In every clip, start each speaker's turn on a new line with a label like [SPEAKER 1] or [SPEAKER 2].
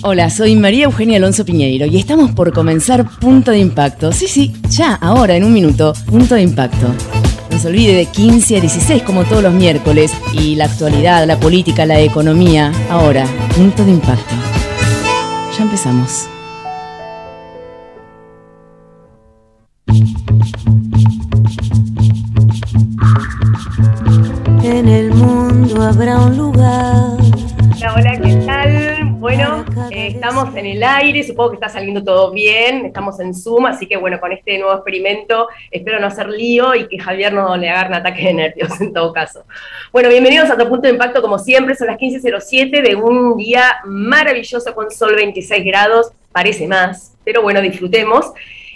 [SPEAKER 1] Hola, soy María Eugenia Alonso Piñeiro y estamos por comenzar Punto de Impacto. Sí, ya, ahora, en un minuto, Punto de Impacto. No se olvide de 15 a 16 como todos los miércoles y la actualidad, la política, la economía. Ahora, Punto de Impacto. Ya empezamos.
[SPEAKER 2] En el mundo habrá un lugar.
[SPEAKER 3] Hola, ¿qué tal? Bueno, estamos en el aire, supongo que está saliendo todo bien, estamos en Zoom, así que bueno, con este nuevo experimento espero no hacer lío y que Javier no le haga un ataque de nervios en todo caso. Bueno, bienvenidos a otro Punto de Impacto, como siempre, son las 15:07 de un día maravilloso con sol 26 grados, parece más, pero bueno, disfrutemos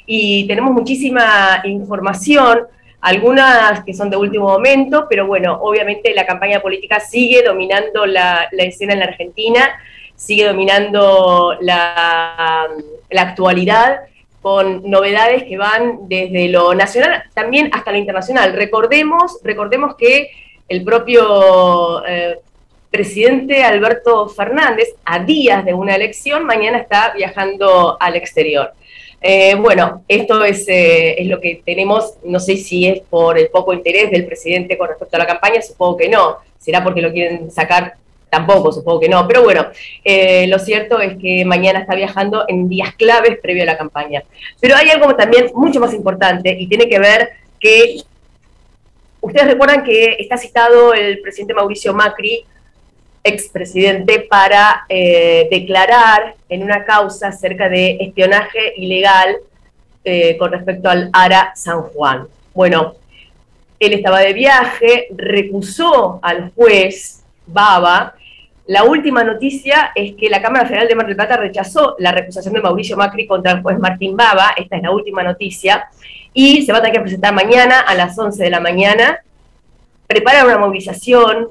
[SPEAKER 3] y tenemos muchísima información. Algunas que son de último momento, pero bueno, obviamente la campaña política sigue dominando la escena en la Argentina, sigue dominando la actualidad, con novedades que van desde lo nacional también hasta lo internacional. Recordemos que el propio presidente Alberto Fernández, a días de una elección, mañana está viajando al exterior. Bueno, esto es lo que tenemos, no sé si es por el poco interés del presidente con respecto a la campaña, supongo que no, será porque lo quieren sacar, tampoco, supongo que no, pero bueno, lo cierto es que mañana está viajando en días claves previo a la campaña. Pero hay algo también mucho más importante y tiene que ver que, ustedes recuerdan que está citado el presidente Mauricio Macri, expresidente, para declarar en una causa acerca de espionaje ilegal con respecto al ARA San Juan. Bueno, él estaba de viaje, recusó al juez Baba. La última noticia es que la Cámara Federal de Mar del Plata rechazó la recusación de Mauricio Macri contra el juez Martín Baba. Esta es la última noticia. Y se va a tener que presentar mañana a las 11 de la mañana. Preparan una movilización.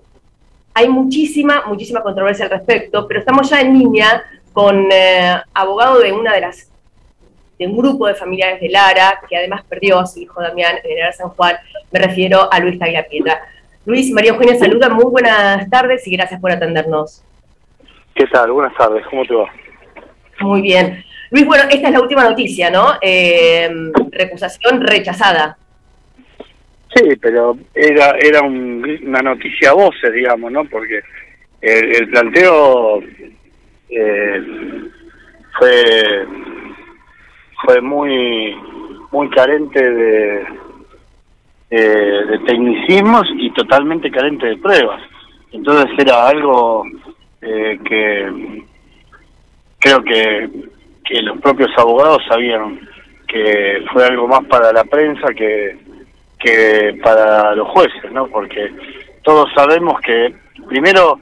[SPEAKER 3] Hay muchísima controversia al respecto, pero estamos ya en línea con abogado de un grupo de familiares de Lara, que además perdió a su hijo Damián en el ARA San Juan. Me refiero a Luis Tagliapietra. Luis, María Eugenia saluda, muy buenas tardes y gracias por atendernos.
[SPEAKER 4] ¿Qué tal? Buenas tardes, ¿cómo te va?
[SPEAKER 3] Muy bien. Luis, bueno, esta es la última noticia, ¿no? Recusación rechazada.
[SPEAKER 4] Sí, pero era una noticia a voces, digamos, ¿no? Porque el planteo fue muy carente de tecnicismos y totalmente carente de pruebas. Entonces era algo que creo que los propios abogados sabían que fue algo más para la prensa que para los jueces, ¿no? Porque todos sabemos que, primero,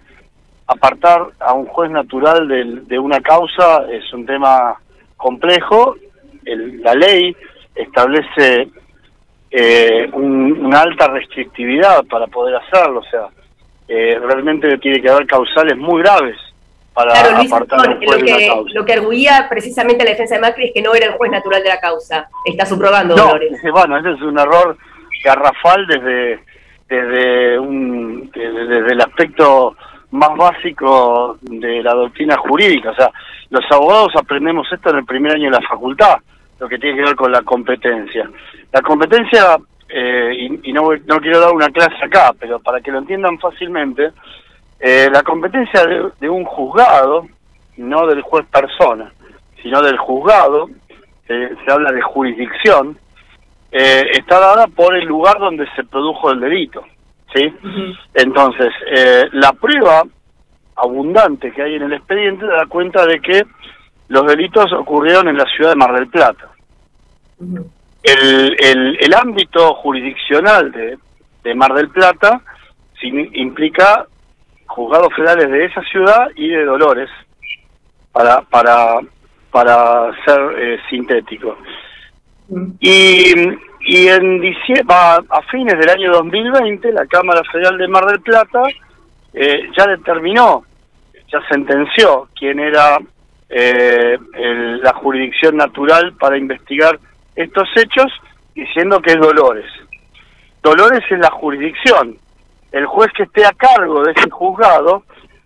[SPEAKER 4] apartar a un juez natural de una causa es un tema complejo. La ley establece una alta restrictividad para poder hacerlo, o sea, realmente tiene que haber causales muy graves para apartar a un juez de una causa.
[SPEAKER 3] Lo que arguía precisamente la defensa de Macri es que no era el juez natural de la causa. Está subrogando,
[SPEAKER 4] no,
[SPEAKER 3] Dolores.
[SPEAKER 4] Bueno, ese es un error garrafal desde el aspecto más básico de la doctrina jurídica. O sea, los abogados aprendemos esto en el primer año de la facultad, lo que tiene que ver con la competencia. La competencia, y no quiero dar una clase acá, pero para que lo entiendan fácilmente, la competencia de un juzgado, no del juez persona, sino del juzgado, se habla de jurisdicción, está dada por el lugar donde se produjo el delito, ¿sí? Entonces, la prueba abundante que hay en el expediente da cuenta de que los delitos ocurrieron en la ciudad de Mar del Plata. El ámbito jurisdiccional de Mar del Plata implica juzgados federales de esa ciudad y de Dolores, para ser sintético. Y en diciembre, a fines del año 2020, la Cámara Federal de Mar del Plata ya determinó, ya sentenció quién era la jurisdicción natural para investigar estos hechos, diciendo que es Dolores. Dolores es la jurisdicción. El juez que esté a cargo de ese juzgado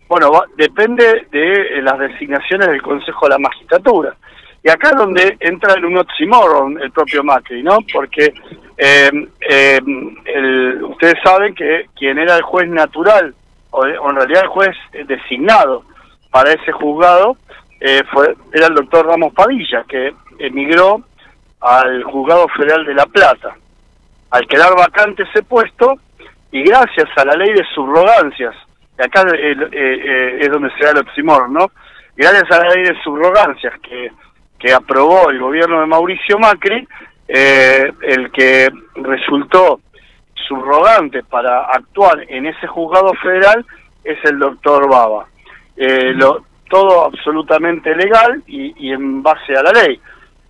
[SPEAKER 4] Bueno, depende de las designaciones del Consejo de la Magistratura. Y acá es donde entra en un oxímoron el propio Macri, ¿no? Porque ustedes saben que quien era el juez natural, o en realidad el juez designado para ese juzgado, era el doctor Ramos Padilla, que emigró al Juzgado Federal de La Plata. Al quedar vacante ese puesto, y gracias a la ley de subrogancias, y acá es donde se da el oxímoron, ¿no? Gracias a la ley de subrogancias que aprobó el gobierno de Mauricio Macri, el que resultó subrogante para actuar en ese juzgado federal es el doctor Baba. Todo absolutamente legal y en base a la ley.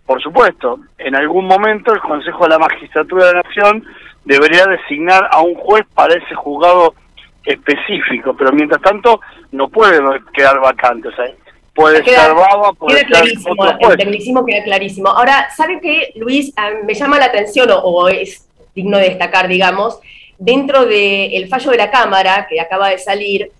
[SPEAKER 4] Por supuesto, en algún momento el Consejo de la Magistratura de la Nación debería designar a un juez para ese juzgado específico, pero mientras tanto no puede quedar vacante, o sea, puede ser Baba, puede ser otro juez.
[SPEAKER 3] El tecnicismo queda clarísimo. Ahora, ¿sabe qué, Luis? Me llama la atención, o es digno de destacar, digamos, dentro del fallo de la Cámara, que acaba de salir,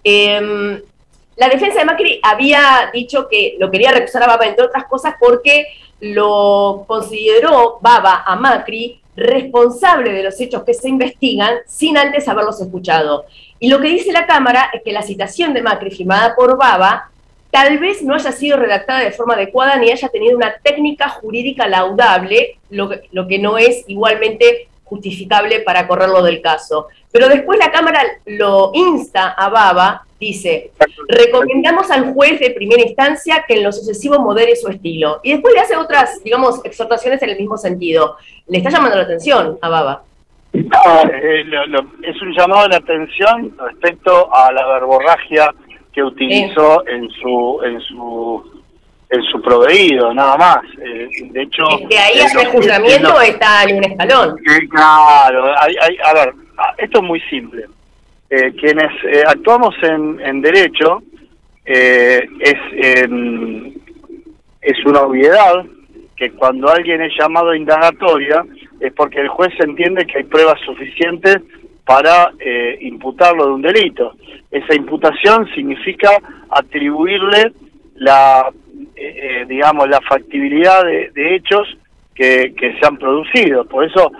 [SPEAKER 3] la defensa de Macri había dicho que lo quería recusar a Baba, entre otras cosas, porque lo consideró Baba a Macri responsable de los hechos que se investigan sin antes haberlos escuchado. Y lo que dice la Cámara es que la citación de Macri firmada por Baba tal vez no haya sido redactada de forma adecuada ni haya tenido una técnica jurídica laudable, lo que no es igualmente justificable para correrlo del caso. Pero después la Cámara lo insta a Baba, dice, recomendamos al juez de primera instancia que en lo sucesivo modere su estilo. Y después le hace otras, digamos, exhortaciones en el mismo sentido. ¿Le está llamando la atención a Baba?
[SPEAKER 4] No, es un llamado de atención respecto a la verborragia que utilizó en su proveído, nada más. De hecho,
[SPEAKER 3] es que ahí el juzgamiento está en un escalón.
[SPEAKER 4] Claro, a ver, esto es muy simple. Quienes actuamos en derecho, es una obviedad que cuando alguien es llamado a indagatoria es porque el juez entiende que hay pruebas suficientes para imputarlo de un delito. Esa imputación significa atribuirle digamos, la factibilidad de hechos que se han producido. Por eso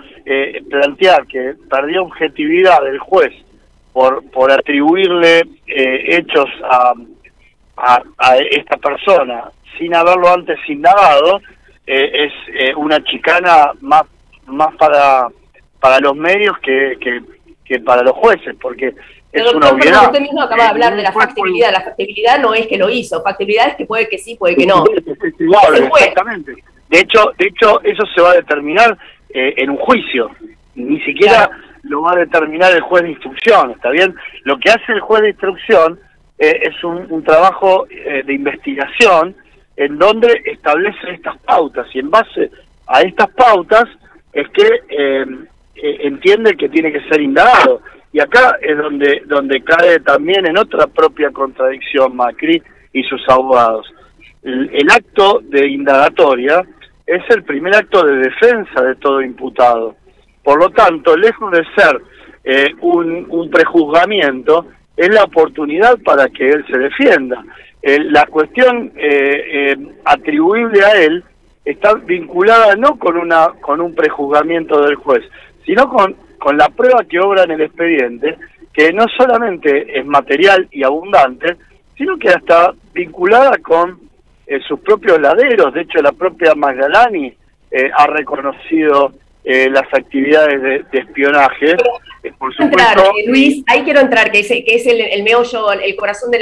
[SPEAKER 4] plantear que perdió objetividad del juez por atribuirle hechos a esta persona sin haberlo antes indagado, es una chicana más para los medios que para los jueces, porque es una obviedad.
[SPEAKER 3] Usted mismo acaba de hablar de la factibilidad. La factibilidad no es que lo hizo, factibilidad es que puede que sí, puede que no.
[SPEAKER 4] Exactamente. De hecho, eso se va a determinar en un juicio. Ni siquiera lo va a determinar el juez de instrucción, ¿está bien? Lo que hace el juez de instrucción es un trabajo de investigación en donde establece estas pautas, y en base a estas pautas es que entiende que tiene que ser indagado. Y acá es donde cae también en otra propia contradicción Macri y sus abogados. El acto de indagatoria es el primer acto de defensa de todo imputado. Por lo tanto, lejos de ser un prejuzgamiento, es la oportunidad para que él se defienda. La cuestión atribuible a él está vinculada no con un prejuzgamiento del juez, sino con la prueba que obra en el expediente, que no solamente es material y abundante, sino que hasta vinculada con sus propios laderos. De hecho, la propia Magdalani ha reconocido las actividades de espionaje. Por supuesto,
[SPEAKER 3] Luis, ahí quiero entrar, que es el meollo, el corazón de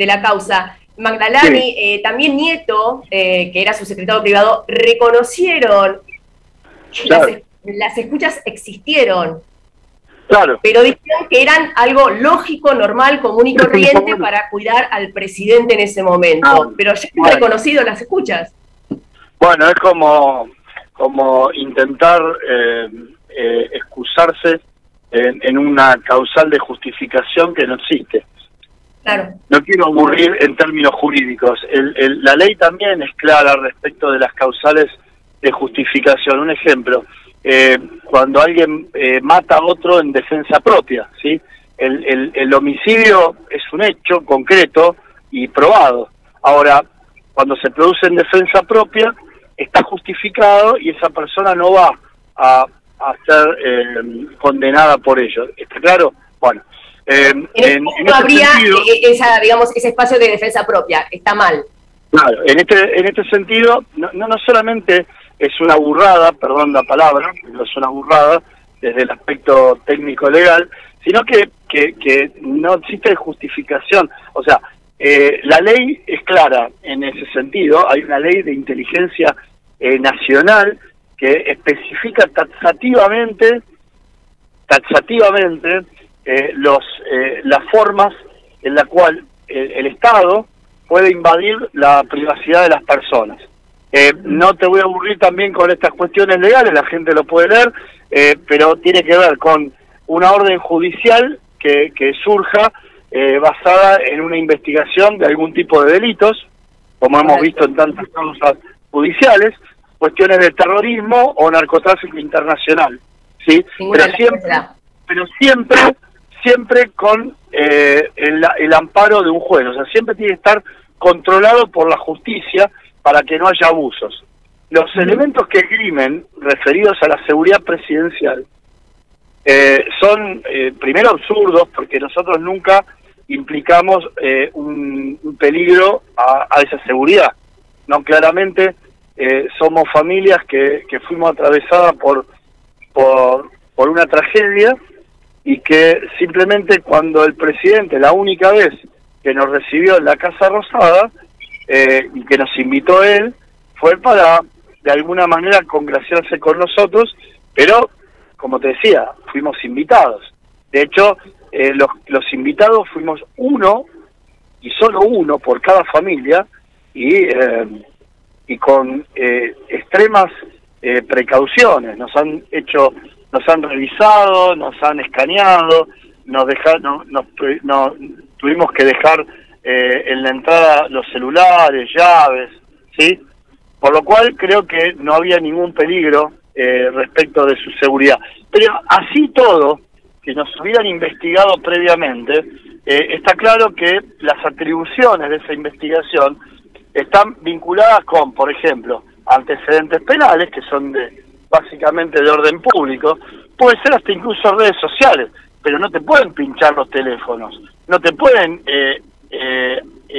[SPEAKER 3] la causa. Magdalani, sí. También Nieto, que era su secretario privado, reconocieron las escuchas existieron.
[SPEAKER 4] Claro.
[SPEAKER 3] Pero dijeron que eran algo lógico, normal, común y corriente para cuidar al presidente en ese momento. Pero ya han reconocido las escuchas.
[SPEAKER 4] Bueno, es como intentar excusarse en una causal de justificación que no existe.
[SPEAKER 3] Claro.
[SPEAKER 4] No quiero aburrir en términos jurídicos. La ley también es clara respecto de las causales de justificación. Un ejemplo, cuando alguien mata a otro en defensa propia, ¿sí? el homicidio es un hecho concreto y probado. Ahora, cuando se produce en defensa propia, está justificado y esa persona no va a ser condenada por ello. ¿Está claro? Bueno,
[SPEAKER 3] no habría sentido, ese espacio de defensa propia. Está mal.
[SPEAKER 4] Claro, en este sentido, no solamente es una burrada, perdón la palabra, no es una burrada desde el aspecto técnico-legal, sino que no existe justificación. O sea, la ley es clara en ese sentido. Hay una ley de inteligencia nacional que especifica taxativamente las formas en la cual el Estado puede invadir la privacidad de las personas. No te voy a aburrir también con estas cuestiones legales, la gente lo puede leer, pero tiene que ver con una orden judicial que surja basada en una investigación de algún tipo de delitos, como hemos visto en tantas causas judiciales, cuestiones de terrorismo o narcotráfico internacional, ¿sí? Pero siempre con el amparo de un juez. O sea, siempre tiene que estar controlado por la justicia para que no haya abusos. Los elementos que esgrimen referidos a la seguridad presidencial son primero absurdos, porque nosotros nunca implicamos un peligro a esa seguridad. No, claramente somos familias que fuimos atravesadas por una tragedia, y que simplemente cuando el presidente, la única vez que nos recibió en la Casa Rosada, y que nos invitó él, fue para de alguna manera congraciarse con nosotros, pero como te decía, fuimos invitados. De hecho, los invitados fuimos uno, y solo uno por cada familia, y con extremas precauciones. Nos han revisado, nos han escaneado, tuvimos que dejar en la entrada los celulares, llaves, ¿sí? Por lo cual creo que no había ningún peligro respecto de su seguridad. Pero así todo, que nos hubieran investigado previamente, está claro que las atribuciones de esa investigación están vinculadas con, por ejemplo, antecedentes penales, que son básicamente de orden público, puede ser hasta incluso redes sociales, pero no te pueden pinchar los teléfonos, no te pueden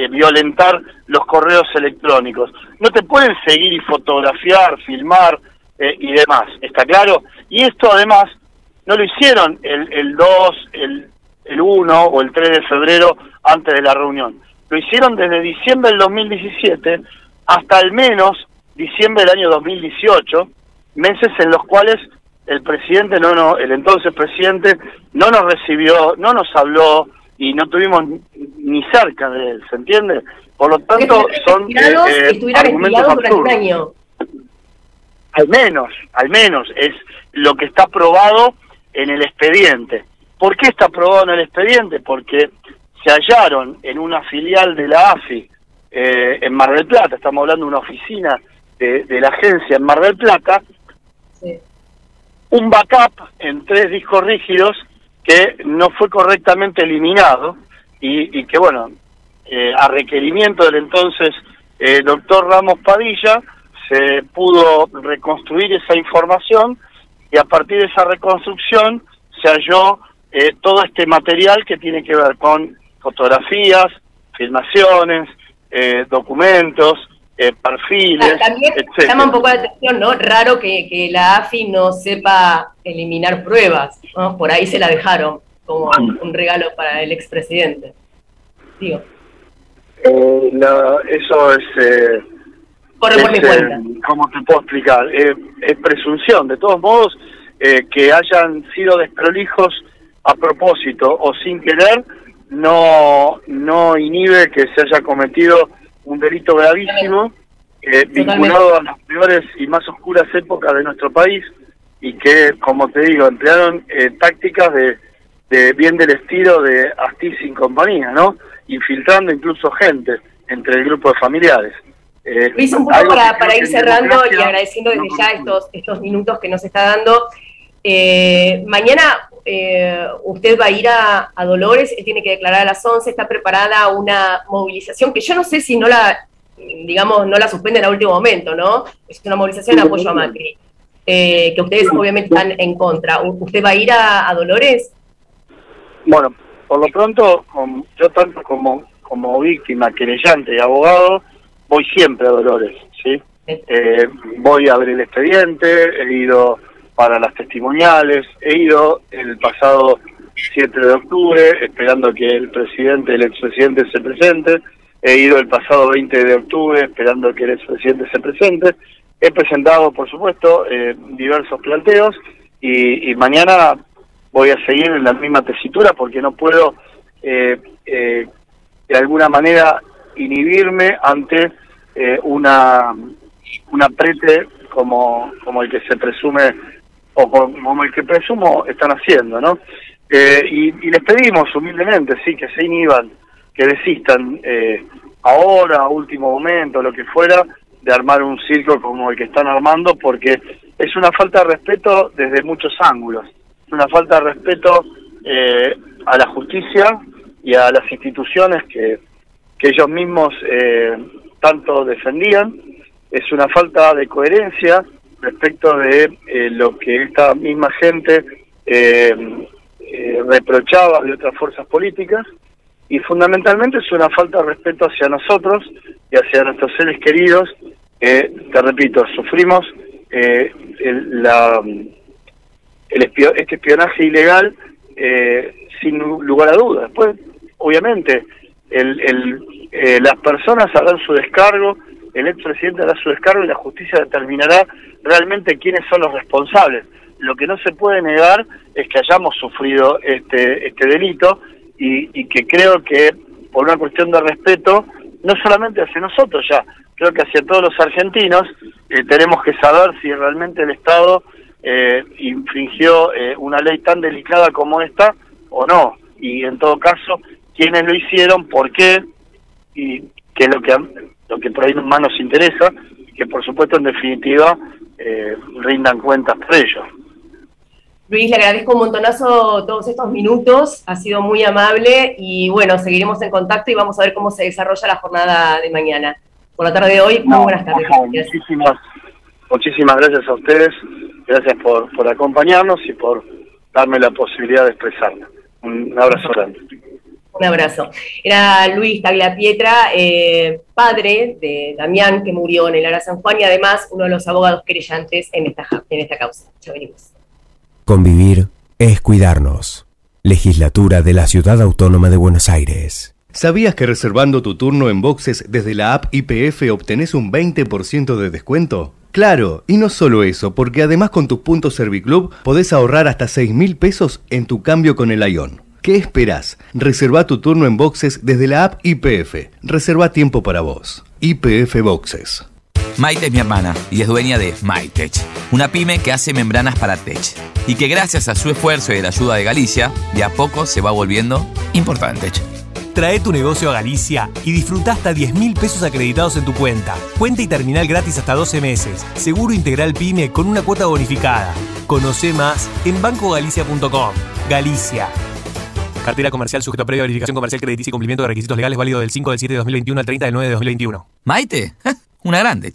[SPEAKER 4] violentar los correos electrónicos, no te pueden seguir y fotografiar, filmar y demás, ¿está claro? Y esto además no lo hicieron el 2, el 1 o el 3 de febrero antes de la reunión, lo hicieron desde diciembre del 2017 hasta al menos diciembre del año 2018, meses en los cuales el presidente el entonces presidente no nos recibió, no nos habló y no tuvimos ni cerca de él, ¿se entiende? Por lo tanto son argumentos absurdos. Un año. Al menos es lo que está probado en el expediente. ¿Por qué está probado en el expediente? Porque se hallaron en una filial de la AFI en Mar del Plata, estamos hablando de una oficina de la agencia en Mar del Plata, sí, un backup en 3 discos rígidos que no fue correctamente eliminado y que, bueno, a requerimiento del entonces doctor Ramos Padilla, se pudo reconstruir esa información y a partir de esa reconstrucción se halló todo este material que tiene que ver con fotografías, filmaciones, documentos, perfiles,
[SPEAKER 3] también etcétera. Llama un poco la atención, ¿no? Raro que la AFI no sepa eliminar pruebas, ¿no? Por ahí se la dejaron como un regalo para el expresidente. Digo.
[SPEAKER 4] Eso es...
[SPEAKER 3] por mi cuenta.
[SPEAKER 4] ¿Cómo te puedo explicar? Es presunción. De todos modos, que hayan sido desprolijos a propósito o sin querer, no inhibe que se haya cometido un delito gravísimo, vinculado a las peores y más oscuras épocas de nuestro país, y que, como te digo, emplearon tácticas bien del estilo de Astiz y compañía, ¿no? Infiltrando incluso gente entre el grupo de familiares.
[SPEAKER 3] Luis, un poco para ir cerrando y agradeciendo desde ya estos minutos que nos está dando. Mañana usted va a ir a Dolores, él tiene que declarar a las 11, está preparada una movilización que yo no sé si no la suspenden a último momento, ¿no? Es una movilización en apoyo a Macri, que ustedes obviamente están en contra. ¿Usted va a ir a Dolores?
[SPEAKER 4] Bueno, por lo pronto, yo tanto como víctima, querellante y abogado, voy siempre a Dolores, ¿sí? Voy a ver el expediente, he ido para las testimoniales, he ido el pasado 7 de octubre esperando que el expresidente se presente, he ido el pasado 20 de octubre esperando que el expresidente se presente, he presentado, por supuesto, diversos planteos y mañana voy a seguir en la misma tesitura porque no puedo, de alguna manera, inhibirme ante una aprete como el que se presume, o como el que presumo están haciendo, ¿no? Y les pedimos humildemente, sí, que se inhiban, que desistan ahora, a último momento, lo que fuera, de armar un circo como el que están armando, porque es una falta de respeto desde muchos ángulos. Es una falta de respeto a la justicia y a las instituciones que ellos mismos tanto defendían. Es una falta de coherencia respecto de lo que esta misma gente reprochaba de otras fuerzas políticas, y fundamentalmente es una falta de respeto hacia nosotros y hacia nuestros seres queridos. Te repito, sufrimos este espionaje ilegal sin lugar a dudas. Después, obviamente, las personas harán su descargo, el expresidente hará su descargo y la justicia determinará realmente quiénes son los responsables. Lo que no se puede negar es que hayamos sufrido este delito y que creo que por una cuestión de respeto, no solamente hacia nosotros ya, creo que hacia todos los argentinos, tenemos que saber si realmente el Estado infringió una ley tan delicada como esta o no, y en todo caso, quiénes lo hicieron, por qué, y qué es lo que por ahí más nos interesa, y que por supuesto en definitiva rindan cuentas por ello.
[SPEAKER 3] Luis, le agradezco un montonazo todos estos minutos, ha sido muy amable y bueno, seguiremos en contacto y vamos a ver cómo se desarrolla la jornada de mañana. Por la tarde de hoy, muy buenas tardes.
[SPEAKER 4] Muchísimas gracias a ustedes, gracias por acompañarnos y por darme la posibilidad de expresarme. Un abrazo grande.
[SPEAKER 3] Un abrazo. Era Luis Tagliapietra, padre de Damián, que murió en el Ara San Juan, y además uno de los abogados querellantes en esta causa. Ya venimos.
[SPEAKER 5] Convivir es cuidarnos. Legislatura de la Ciudad Autónoma de Buenos Aires.
[SPEAKER 6] ¿Sabías que reservando tu turno en boxes desde la app YPF obtenés un 20% de descuento? Claro, y no solo eso, porque además con tus puntos Serviclub podés ahorrar hasta 6.000 pesos en tu cambio con el Ion. ¿Qué esperás? Reserva tu turno en boxes desde la app YPF. Reserva tiempo para vos. YPF Boxes.
[SPEAKER 7] Maite es mi hermana y es dueña de MyTech, una pyme que hace membranas para tech y que gracias a su esfuerzo y la ayuda de Galicia, de a poco se va volviendo importante.
[SPEAKER 8] Trae tu negocio a Galicia y disfruta hasta 10.000 pesos acreditados en tu cuenta. Cuenta y terminal gratis hasta 12 meses. Seguro integral PYME con una cuota bonificada. Conoce más en bancogalicia.com. Galicia. Cartera comercial sujeto a previa verificación comercial crediticia y cumplimiento de requisitos legales válido del 5/7/2021 al 30/9/2021.
[SPEAKER 7] ¿Maite? Una grande.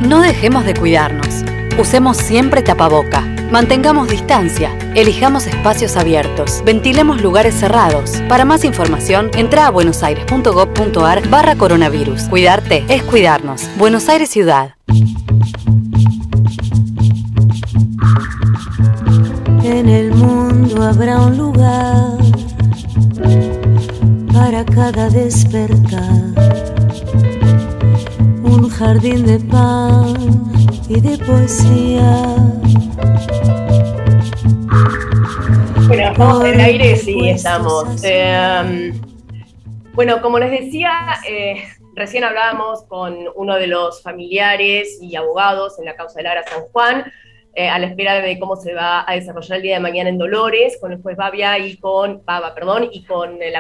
[SPEAKER 9] No dejemos de cuidarnos. Usemos siempre tapaboca. Mantengamos distancia. Elijamos espacios abiertos. Ventilemos lugares cerrados. Para más información, entra a buenosaires.gov.ar/coronavirus. Cuidarte es cuidarnos. Buenos Aires Ciudad.
[SPEAKER 2] En el mundo habrá un lugar para cada despertar, un jardín de pan y de poesía.
[SPEAKER 3] Bueno, estamos en el aire, sí, estamos. Bueno, como les decía, recién hablábamos con uno de los familiares y abogados en la causa del Ara San Juan, a la espera de cómo se va a desarrollar el día de mañana en Dolores, con el juez Baba y con la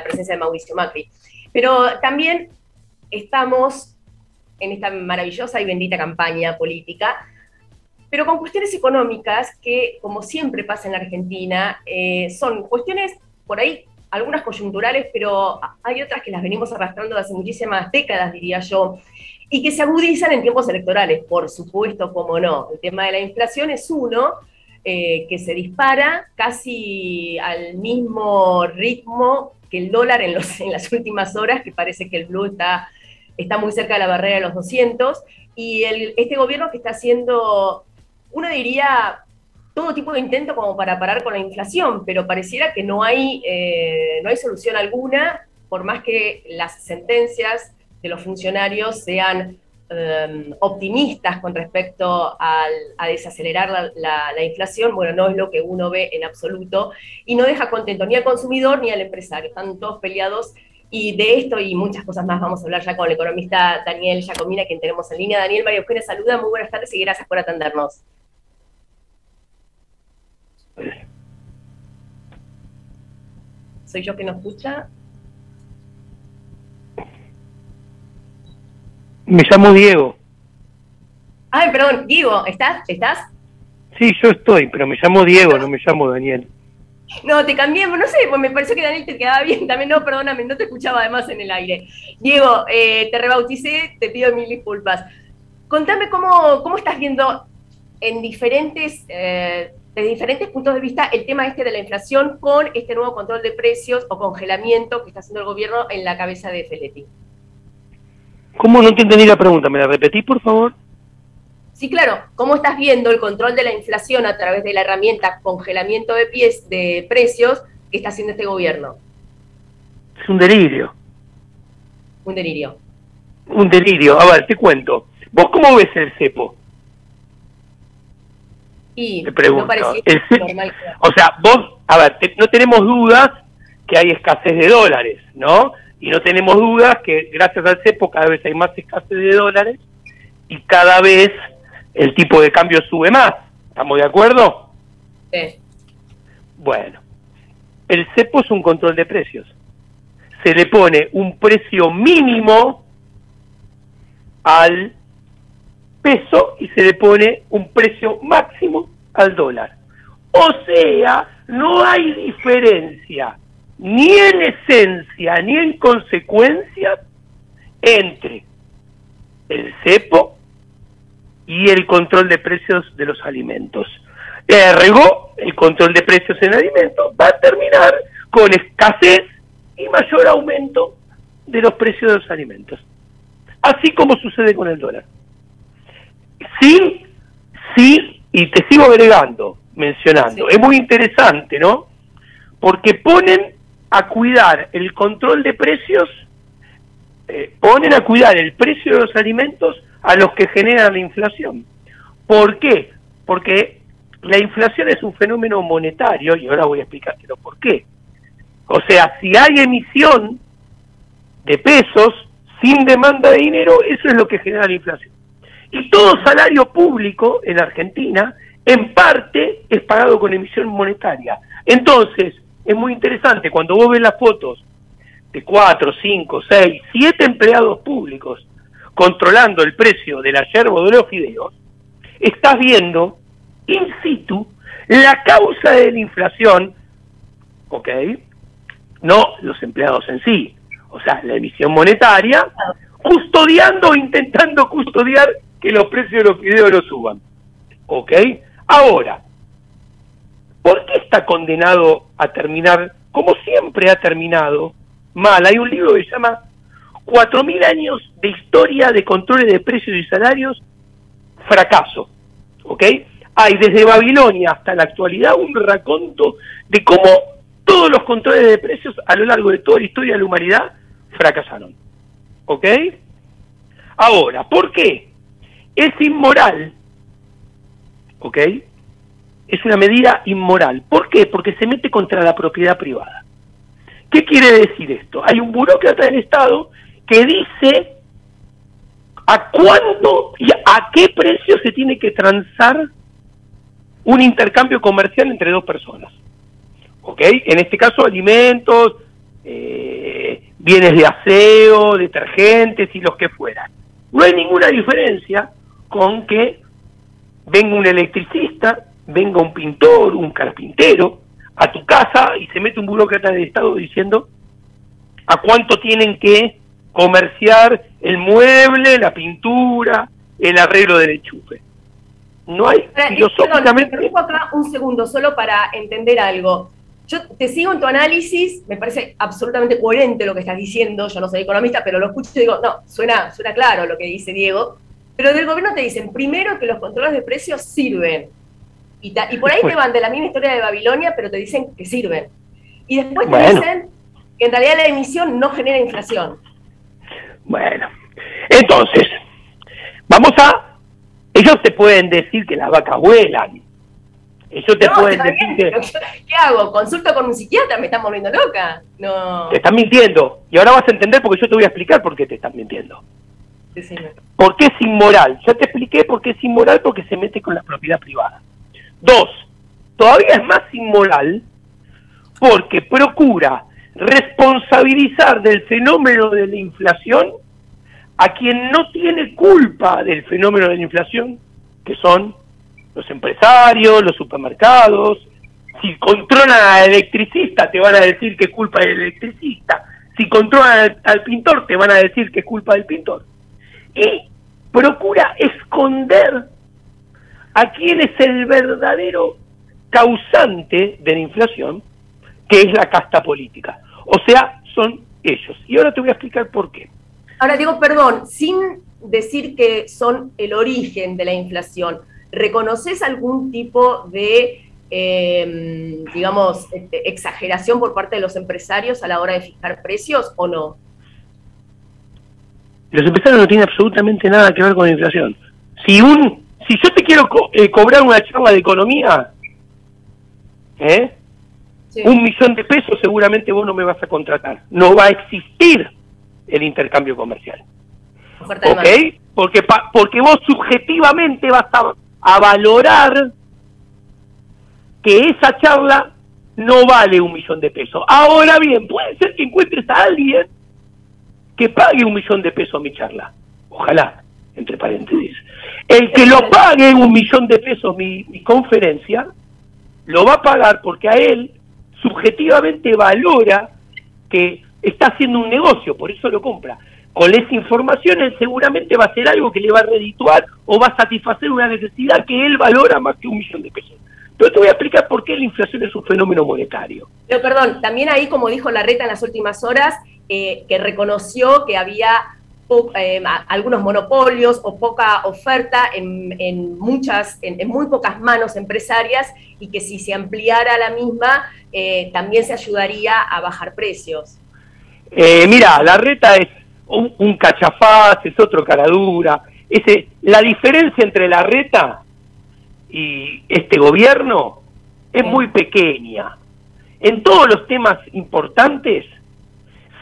[SPEAKER 3] presencia de Mauricio Macri. Pero también estamos en esta maravillosa y bendita campaña política pero con cuestiones económicas que, como siempre pasa en la Argentina, son cuestiones por ahí, algunas coyunturales, pero hay otras que las venimos arrastrando hace muchísimas décadas, diría yo, y que se agudizan en tiempos electorales, por supuesto, como no. El tema de la inflación es uno, que se dispara casi al mismo ritmo que el dólar en las últimas horas, que parece que el blue está muy cerca de la barrera de los 200, y este gobierno que está haciendo, uno diría, todo tipo de intento como para parar con la inflación, pero pareciera que no hay solución alguna, por más que las sentencias de los funcionarios sean optimistas con respecto a desacelerar la inflación. Bueno, no es lo que uno ve en absoluto, y no deja contento ni al consumidor ni al empresario, están todos peleados, y de esto y muchas cosas más vamos a hablar ya con el economista Daniel Giacomina, quien tenemos en línea. Daniel, María Eugenia saluda, muy buenas tardes y gracias por atendernos. ¿Soy yo que no escucha?
[SPEAKER 10] Me llamo Diego.
[SPEAKER 3] Ay, perdón, Diego, ¿estás?
[SPEAKER 10] Sí, yo estoy, pero me llamo Diego, no me llamo Daniel.
[SPEAKER 3] No, te cambié, no sé, pues me pareció que Daniel te quedaba bien, también no, perdóname, no te escuchaba además en el aire. Diego, te rebauticé, te pido mil disculpas. Contame cómo estás viendo en desde diferentes puntos de vista el tema de la inflación con este nuevo control de precios o congelamiento que está haciendo el gobierno en la cabeza de Feletti.
[SPEAKER 10] ¿Cómo? No te entendí la pregunta, ¿me la repetís, por favor?
[SPEAKER 3] Sí, claro. ¿Cómo estás viendo el control de la inflación a través de la herramienta congelamiento de precios que está haciendo este gobierno?
[SPEAKER 10] Es un delirio.
[SPEAKER 3] Un delirio.
[SPEAKER 10] Un delirio. A ver, te cuento. ¿Vos cómo ves el cepo?
[SPEAKER 3] Y
[SPEAKER 10] te pregunto.
[SPEAKER 3] No parecía
[SPEAKER 10] el cepo,
[SPEAKER 3] normal.
[SPEAKER 10] O sea, vos, a ver, no tenemos dudas que hay escasez de dólares, ¿no? Y no tenemos dudas que gracias al cepo cada vez hay más escasez de dólares y cada vez el tipo de cambio sube más. ¿Estamos de acuerdo?
[SPEAKER 3] Sí.
[SPEAKER 10] Bueno, el cepo es un control de precios. Se le pone un precio mínimo al peso y se le pone un precio máximo al dólar. O sea, no hay diferencia ni en esencia ni en consecuencia entre el cepo y el control de precios de los alimentos. Ergo, el control de precios en alimentos va a terminar con escasez y mayor aumento de los precios de los alimentos. Así como sucede con el dólar. Sí, y te sigo agregando, mencionando. Sí. Es muy interesante, ¿no? Porque ponen a cuidar el control de precios, ponen a cuidar el precio de los alimentos a los que generan la inflación. ¿Por qué? Porque la inflación es un fenómeno monetario, y ahora voy a explicártelo por qué. O sea, si hay emisión de pesos sin demanda de dinero, eso es lo que genera la inflación. Y todo salario público en Argentina, en parte, es pagado con emisión monetaria. Entonces, es muy interesante, cuando vos ves las fotos de 4, 5, 6, 7 empleados públicos controlando el precio de la yerba o de los fideos, estás viendo in situ la causa de la inflación, ¿ok? No los empleados en sí, o sea, la emisión monetaria, custodiando, intentando custodiar que los precios de los fideos no suban, ¿ok? Ahora, ¿por qué está condenado a terminar, como siempre ha terminado, mal? Hay un libro que se llama 4.000 años de historia de controles de precios y salarios, fracaso, ¿ok? Hay desde Babilonia hasta la actualidad un raconto de cómo todos los controles de precios a lo largo de toda la historia de la humanidad fracasaron, ¿ok? Ahora, ¿por qué? Es inmoral, ¿ok? Es una medida inmoral. ¿Por qué? Porque se mete contra la propiedad privada. ¿Qué quiere decir esto? Hay un burócrata del Estado que dice a cuándo y a qué precio se tiene que transar un intercambio comercial entre dos personas. ¿Ok? En este caso, alimentos, bienes de aseo, detergentes y los que fueran. No hay ninguna diferencia con que venga un electricista, venga un pintor, un carpintero a tu casa y se mete un burócrata del Estado diciendo a cuánto tienen que comerciar el mueble, la pintura, el arreglo del enchufe. No hay filosóficamente...
[SPEAKER 3] Perdón, te acá un segundo solo para entender algo. Yo te sigo en tu análisis, me parece absolutamente coherente lo que estás diciendo, yo no soy economista, pero lo escucho y digo, no, suena claro lo que dice Diego, pero del gobierno te dicen, primero, que los controles de precios sirven, y por ahí te van de la misma historia de Babilonia, pero te dicen que sirven. Y después te dicen que en realidad la emisión no genera inflación.
[SPEAKER 10] Bueno, entonces, ellos te pueden decir que las vacas vuelan. Ellos te pueden decir que...
[SPEAKER 3] ¿Qué hago? ¿Consulto con un psiquiatra? ¿Me están volviendo loca? No.
[SPEAKER 10] Te están mintiendo. Y ahora vas a entender porque yo te voy a explicar por qué te están mintiendo.
[SPEAKER 3] Sí.
[SPEAKER 10] ¿Por qué es inmoral? Ya te expliqué por qué es inmoral, porque se mete con la propiedad privada. 2, todavía es más inmoral porque procura responsabilizar del fenómeno de la inflación a quien no tiene culpa del fenómeno de la inflación, que son los empresarios, los supermercados. Si controlan al electricista, te van a decir que es culpa del electricista. Si controlan al pintor, te van a decir que es culpa del pintor. Y procura esconder a quién es el verdadero causante de la inflación, que es la casta política. O sea, son ellos. Y ahora te voy a explicar por qué.
[SPEAKER 3] Ahora digo, perdón, sin decir que son el origen de la inflación, ¿reconoces algún tipo de, digamos, exageración por parte de los empresarios a la hora de fijar precios o no?
[SPEAKER 10] Los empresarios no tienen absolutamente nada que ver con la inflación. Si yo te quiero cobrar una charla de economía, sí, 1 millón de pesos, seguramente vos no me vas a contratar. No va a existir el intercambio comercial. ¿Ok? Porque vos subjetivamente vas a valorar que esa charla no vale 1 millón de pesos. Ahora bien, puede ser que encuentres a alguien que pague 1 millón de pesos a mi charla. Ojalá, entre paréntesis. El que lo pague 1 millón de pesos mi conferencia, lo va a pagar porque a él subjetivamente valora que está haciendo un negocio, por eso lo compra. Con esa información él seguramente va a hacer algo que le va a redituar o va a satisfacer una necesidad que él valora más que 1 millón de pesos. Pero te voy a explicar por qué la inflación es un fenómeno monetario.
[SPEAKER 3] Pero perdón, también ahí, como dijo Larreta en las últimas horas, que reconoció que había algunos monopolios o poca oferta en muy pocas manos empresarias, y que si se ampliara la misma, también se ayudaría a bajar precios.
[SPEAKER 10] Mira, Larreta es un cachafaz, es otro caradura. La diferencia entre Larreta y este gobierno es muy pequeña. En todos los temas importantes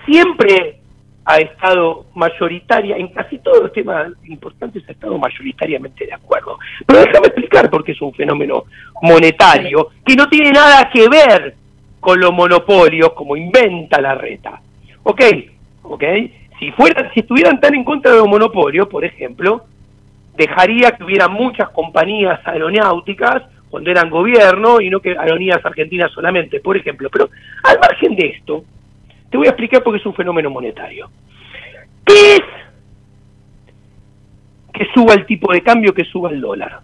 [SPEAKER 10] siempre ha estado mayoritaria, en casi todos los temas importantes ha estado mayoritariamente de acuerdo. Pero déjame explicar por qué es un fenómeno monetario que no tiene nada que ver con los monopolios como inventa Larreta. Ok. Si estuvieran tan en contra de los monopolios, por ejemplo, dejaría que hubiera muchas compañías aeronáuticas cuando eran gobierno y no que aerolíneas argentinas solamente, por ejemplo. Pero al margen de esto, te voy a explicar por qué es un fenómeno monetario. ¿Qué es que suba el tipo de cambio, que suba el dólar?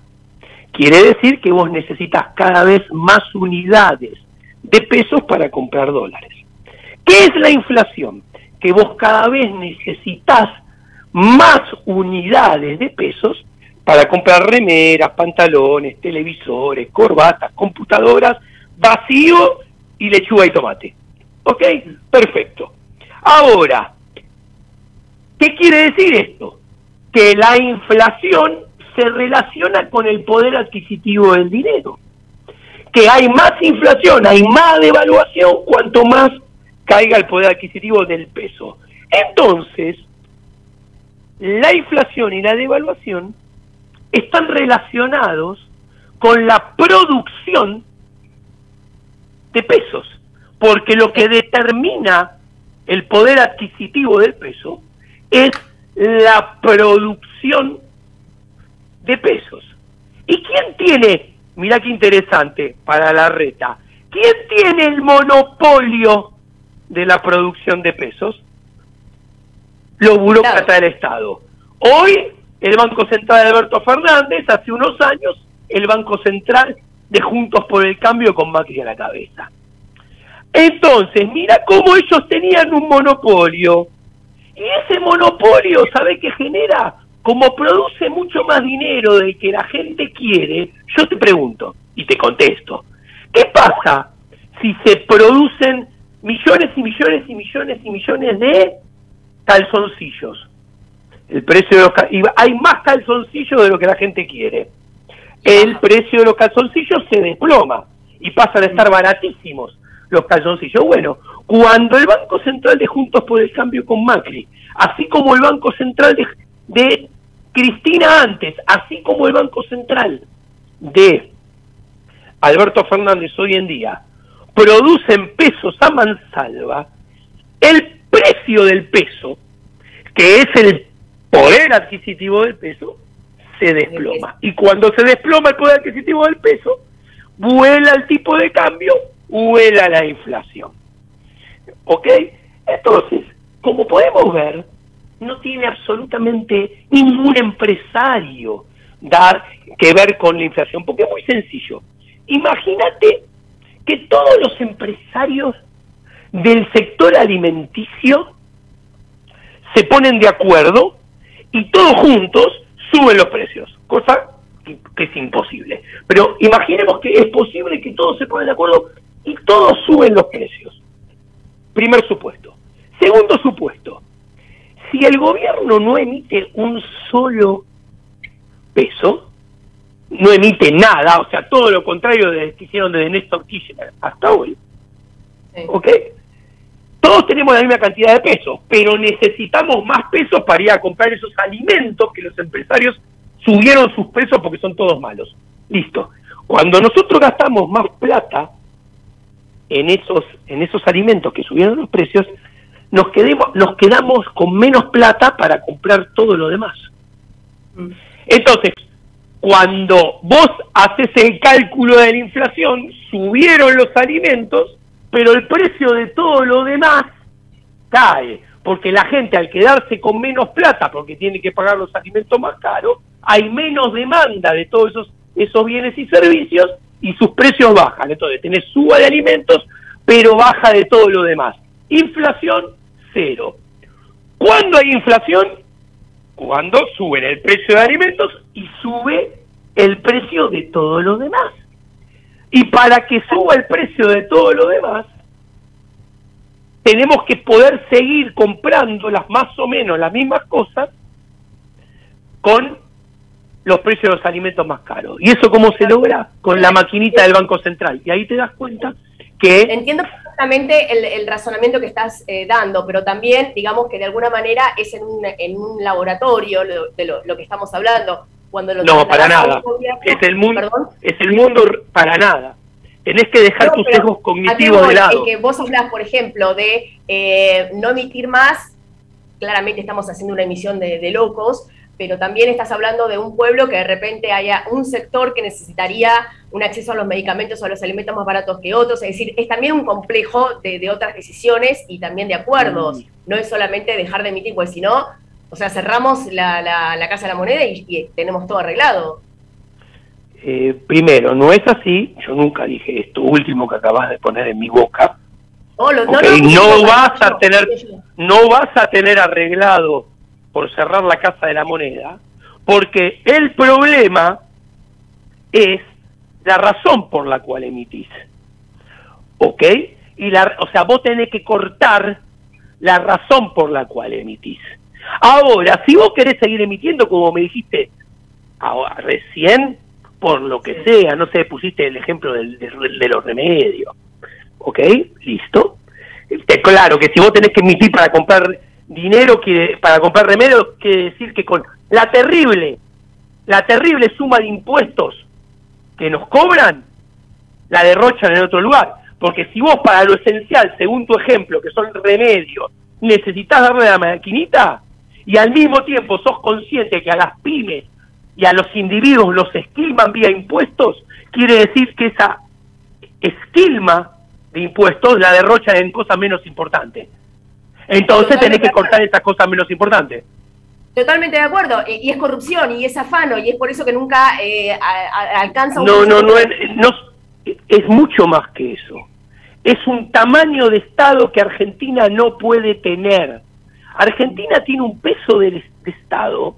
[SPEAKER 10] Quiere decir que vos necesitas cada vez más unidades de pesos para comprar dólares. ¿Qué es la inflación? Que vos cada vez necesitas más unidades de pesos para comprar remeras, pantalones, televisores, corbatas, computadoras, vacío y lechuga y tomate. ¿Ok? Perfecto. Ahora, ¿qué quiere decir esto? Que la inflación se relaciona con el poder adquisitivo del dinero. Que hay más inflación, hay más devaluación, cuanto más caiga el poder adquisitivo del peso. Entonces, la inflación y la devaluación están relacionados con la producción de pesos, porque lo que determina el poder adquisitivo del peso es la producción de pesos. ¿Y quién tiene, mirá qué interesante para la reta, quién tiene el monopolio de la producción de pesos? Los burócratas del Estado. Hoy, el Banco Central de Alberto Fernández, hace unos años, el Banco Central de Juntos por el Cambio con Macri a la cabeza. Entonces, mira cómo ellos tenían un monopolio. Y ese monopolio, ¿sabe qué genera? Como produce mucho más dinero del que la gente quiere, yo te pregunto y te contesto, ¿qué pasa si se producen millones y millones y millones y millones de calzoncillos? El precio de los hay más calzoncillos de lo que la gente quiere. El precio de los calzoncillos se desploma y pasan a estar baratísimos los calzoncillos. Bueno, cuando el Banco Central de Juntos por el Cambio con Macri, así como el Banco Central de Cristina antes, así como el Banco Central de Alberto Fernández hoy en día, producen pesos a mansalva, el precio del peso, que es el poder adquisitivo del peso, se desploma. Y cuando se desploma el poder adquisitivo del peso, vuela el tipo de cambio, vuela la inflación. ¿Ok? Entonces, como podemos ver, no tiene absolutamente ningún empresario que ver con la inflación, porque es muy sencillo. Imagínate que todos los empresarios del sector alimenticio se ponen de acuerdo y todos juntos suben los precios, cosa que es imposible. Pero imaginemos que es posible que todos se pongan de acuerdo y todos suben los precios. Primer supuesto. Segundo supuesto, si el gobierno no emite un solo peso, no emite nada, o sea, todo lo contrario de lo que hicieron desde Néstor Kirchner hasta hoy, ¿ok? Todos tenemos la misma cantidad de pesos, pero necesitamos más pesos para ir a comprar esos alimentos que los empresarios subieron sus precios porque son todos malos. Listo. Cuando nosotros gastamos más plata en esos alimentos que subieron los precios, nos quedamos con menos plata para comprar todo lo demás. Entonces, cuando vos haces el cálculo de la inflación, subieron los alimentos, pero el precio de todo lo demás cae, porque la gente al quedarse con menos plata, porque tiene que pagar los alimentos más caros, hay menos demanda de todos esos bienes y servicios y sus precios bajan. Entonces tenés suba de alimentos, pero baja de todo lo demás. Inflación, cero. ¿Cuándo hay inflación? Cuando suben el precio de alimentos y sube el precio de todo lo demás. Y para que suba el precio de todo lo demás, tenemos que poder seguir comprando más o menos las mismas cosas con los precios de los alimentos más caros. ¿Y eso cómo se logra? Con la maquinita del Banco Central. Y ahí te das cuenta que...
[SPEAKER 3] Entiendo perfectamente el razonamiento que estás dando, pero también, digamos que de alguna manera es en un laboratorio de lo que estamos hablando. Cuando
[SPEAKER 10] no, para nada. Es el mundo para nada. Tenés que dejar tus sesgos cognitivos de lado.
[SPEAKER 3] Que vos hablás, por ejemplo, de no emitir más, claramente estamos haciendo una emisión de locos, pero también estás hablando de un pueblo que de repente haya un sector que necesitaría un acceso a los medicamentos o a los alimentos más baratos que otros. Es decir, es también un complejo de otras decisiones y también de acuerdos. No es solamente dejar de emitir, pues si no, o sea, cerramos la Casa de la Moneda y tenemos todo arreglado.
[SPEAKER 10] Primero, no es así. Yo nunca dije esto último que acabas de poner en mi boca. No vas a tener arreglado por cerrar la Casa de la Moneda, porque el problema es la razón por la cual emitís. ¿Ok? O sea, vos tenés que cortar la razón por la cual emitís. Ahora, si vos querés seguir emitiendo, como me dijiste recién, por lo que sea, no sé, pusiste el ejemplo de los remedios. ¿Ok? Listo. Claro que si vos tenés que emitir para comprar dinero, para comprar remedios, quiere decir que con la terrible suma de impuestos que nos cobran, la derrochan en otro lugar. Porque si vos para lo esencial, según tu ejemplo, que son remedios, necesitas darle la maquinita, y al mismo tiempo sos consciente que a las pymes y a los individuos los esquilman vía impuestos, quiere decir que esa esquilma de impuestos la derrochan en cosas menos importantes. Entonces tenés que cortar esas cosas menos importantes.
[SPEAKER 3] Totalmente de acuerdo, y es corrupción, y es afano, y es por eso que nunca alcanza un...
[SPEAKER 10] No, es mucho más que eso. Es un tamaño de Estado que Argentina no puede tener. Argentina tiene un peso de Estado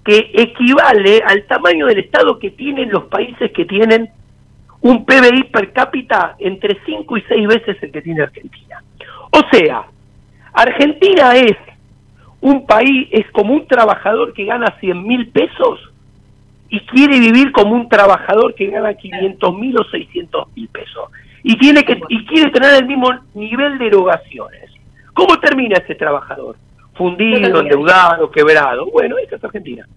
[SPEAKER 10] que equivale al tamaño del Estado que tienen los países que tienen un PBI per cápita entre 5 y 6 veces el que tiene Argentina. O sea, Argentina es un país, es como un trabajador que gana 100.000 pesos y quiere vivir como un trabajador que gana 500.000 o 600.000 pesos. Y quiere tener el mismo nivel de erogaciones. ¿Cómo termina ese trabajador? Fundido, endeudado, quebrado. Bueno, esa es Argentina.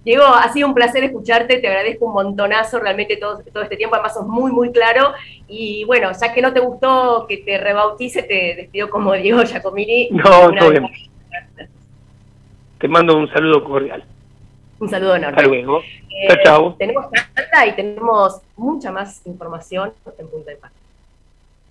[SPEAKER 3] Diego, ha sido un placer escucharte, te agradezco un montonazo realmente todo este tiempo, además sos muy, muy claro, y bueno, ya que no te gustó que te rebautice, te despido como Diego Giacomini.
[SPEAKER 10] No, todo bien. Te mando un saludo cordial.
[SPEAKER 3] Un saludo enorme.
[SPEAKER 10] Hasta luego. Chao.
[SPEAKER 3] Tenemos carta y tenemos mucha más información en Punto de Impacto.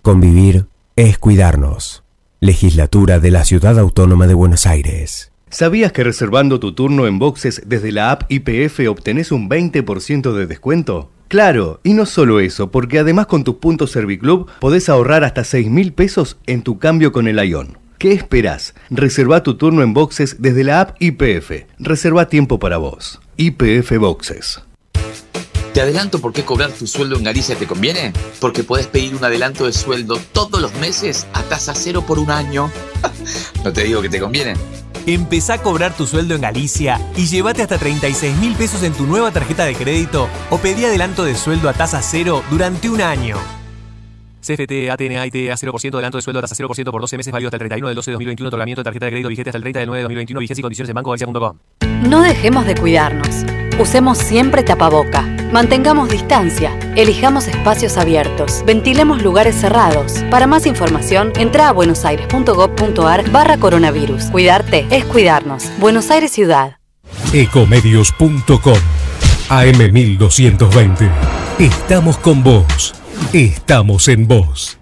[SPEAKER 5] Convivir es cuidarnos. Legislatura de la Ciudad Autónoma de Buenos Aires.
[SPEAKER 6] ¿Sabías que reservando tu turno en boxes desde la app YPF obtenés un 20% de descuento? Claro, y no solo eso, porque además con tus puntos Serviclub podés ahorrar hasta 6.000 pesos en tu cambio con el Ion. ¿Qué esperás? Reserva tu turno en boxes desde la app YPF. Reserva tiempo para vos. YPF Boxes.
[SPEAKER 7] ¿Te adelanto por qué cobrar tu sueldo en Galicia te conviene? Porque podés pedir un adelanto de sueldo todos los meses a tasa cero por un año. ¿No te digo que te conviene?
[SPEAKER 8] Empezá a cobrar tu sueldo en Galicia y llévate hasta 36.000 pesos en tu nueva tarjeta de crédito o pedí adelanto de sueldo a tasa cero durante un año. CFT, ATN, AIT, a 0% adelanto de sueldo a tasa 0% por 12 meses válido hasta el 31 del 12 de 2021. Otorgamiento de tarjeta de crédito vigente hasta el 30 del 9 de 2021. Vigencia y condiciones en bancogalicia.com.
[SPEAKER 9] No dejemos de cuidarnos. Usemos siempre tapaboca. Mantengamos distancia. Elijamos espacios abiertos. Ventilemos lugares cerrados. Para más información, entra a buenosaires.gov.ar/coronavirus. Cuidarte es cuidarnos. Buenos Aires Ciudad.
[SPEAKER 11] Ecomedios.com AM 1220. Estamos con vos. Estamos en vos.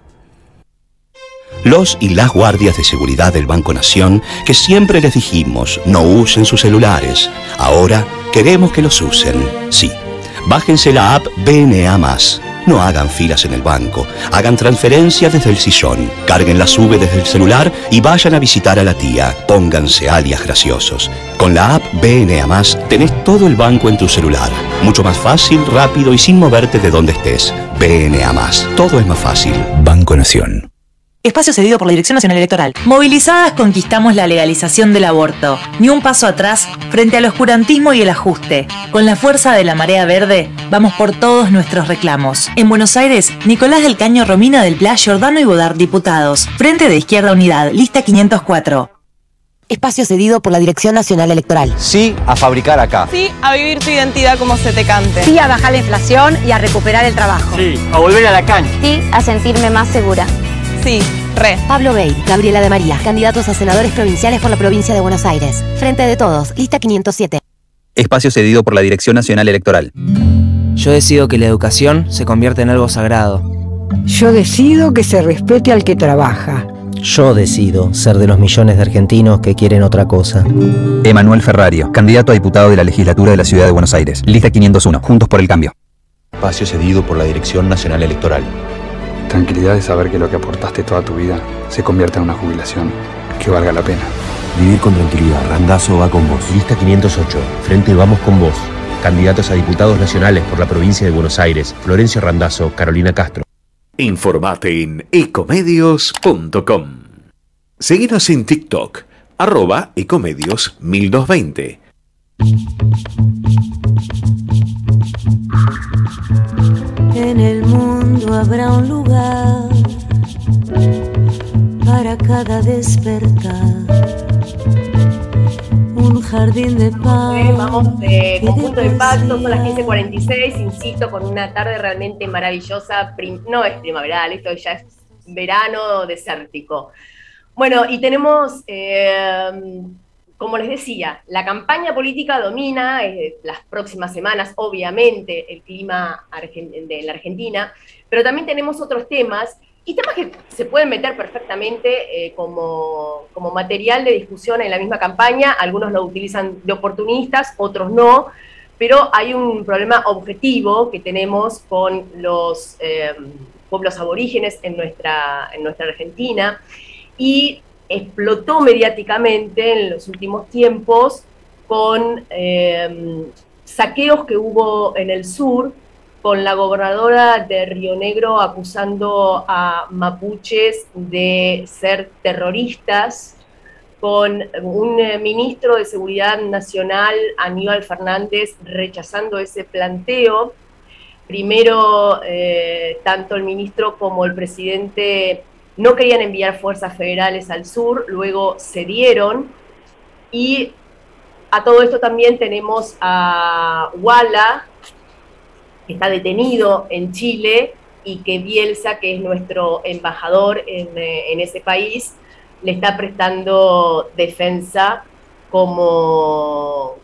[SPEAKER 12] Los y las guardias de seguridad del Banco Nación, que siempre les dijimos no usen sus celulares, ahora queremos que los usen. Sí, bájense la app BNA+. No hagan filas en el banco, hagan transferencias desde el sillón, carguen la SUBE desde el celular y vayan a visitar a la tía. Pónganse alias graciosos. Con la app BNA+, tenés todo el banco en tu celular. Mucho más fácil, rápido y sin moverte de donde estés. BNA+. Todo es más fácil. Banco Nación.
[SPEAKER 13] Espacio cedido por la Dirección Nacional Electoral. Movilizadas conquistamos la legalización del aborto. Ni un paso atrás frente al oscurantismo y el ajuste. Con la fuerza de la marea verde, vamos por todos nuestros reclamos. En Buenos Aires, Nicolás del Caño, Romina del Pla, Giordano y Bodar, diputados. Frente de Izquierda Unidad, lista 504.
[SPEAKER 14] Espacio cedido por la Dirección Nacional Electoral.
[SPEAKER 15] Sí a fabricar acá.
[SPEAKER 16] Sí a vivir tu identidad como se te cante.
[SPEAKER 17] Sí a bajar la inflación y a recuperar el trabajo.
[SPEAKER 15] Sí a volver a la cancha.
[SPEAKER 18] Sí a sentirme más segura.
[SPEAKER 16] Sí, re.
[SPEAKER 14] Pablo Bey, Gabriela de María, candidatos a senadores provinciales por la provincia de Buenos Aires. Frente de todos, lista 507.
[SPEAKER 15] Espacio cedido por la Dirección Nacional Electoral.
[SPEAKER 19] Yo decido que la educación se convierta en algo sagrado.
[SPEAKER 20] Yo decido que se respete al que trabaja.
[SPEAKER 21] Yo decido ser de los millones de argentinos que quieren otra cosa.
[SPEAKER 15] Emanuel Ferrario, candidato a diputado de la legislatura de la Ciudad de Buenos Aires. Lista 501, Juntos por el Cambio.
[SPEAKER 22] Espacio cedido por la Dirección Nacional Electoral.
[SPEAKER 23] Tranquilidad de saber que lo que aportaste toda tu vida se convierte en una jubilación que valga la pena.
[SPEAKER 22] Vivir con tranquilidad. Randazzo va con vos. Lista 508. Frente Vamos con vos. Candidatos a diputados nacionales por la provincia de Buenos Aires. Florencio Randazzo, Carolina Castro.
[SPEAKER 24] Informate en ecomedios.com. Seguinos en TikTok, @ecomedios1220.
[SPEAKER 2] En el mundo habrá un lugar para cada despertar, un jardín de paz.
[SPEAKER 3] Vamos con Punto de Impacto, son las 15:46, insisto, con una tarde realmente maravillosa. No es primaveral, esto ya es verano desértico. Bueno, y tenemos como les decía, la campaña política domina las próximas semanas, obviamente, el clima de la Argentina, pero también tenemos otros temas, y temas que se pueden meter perfectamente como material de discusión en la misma campaña. Algunos lo utilizan de oportunistas, otros no, pero hay un problema objetivo que tenemos con los pueblos aborígenes en nuestra Argentina, y explotó mediáticamente en los últimos tiempos con saqueos que hubo en el sur, con la gobernadora de Río Negro acusando a mapuches de ser terroristas, con un ministro de Seguridad Nacional, Aníbal Fernández, rechazando ese planteo. Primero, tanto el ministro como el presidente no querían enviar fuerzas federales al sur, luego cedieron, y a todo esto también tenemos a Wala, que está detenido en Chile, y que Bielsa, que es nuestro embajador en ese país, le está prestando defensa como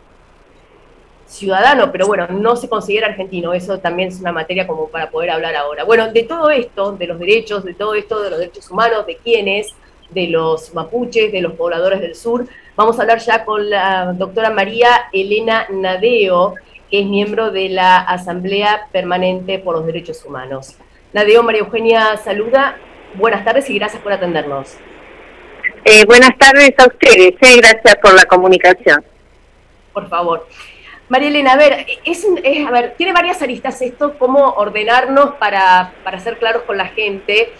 [SPEAKER 3] ciudadano, pero bueno, no se considera argentino. Eso también es una materia como para poder hablar ahora. Bueno, de todo esto, de los derechos, de todo esto, de los derechos humanos, de quiénes, de los mapuches, de los pobladores del sur, vamos a hablar ya con la doctora María Elena Nadeo, que es miembro de la Asamblea Permanente por los Derechos Humanos. Nadeo, María Eugenia saluda. Buenas tardes y gracias por atendernos.
[SPEAKER 1] Buenas tardes a ustedes, gracias por la comunicación.
[SPEAKER 3] Por favor. María Elena, a ver, tiene varias aristas esto, cómo ordenarnos para ser claros con la gente.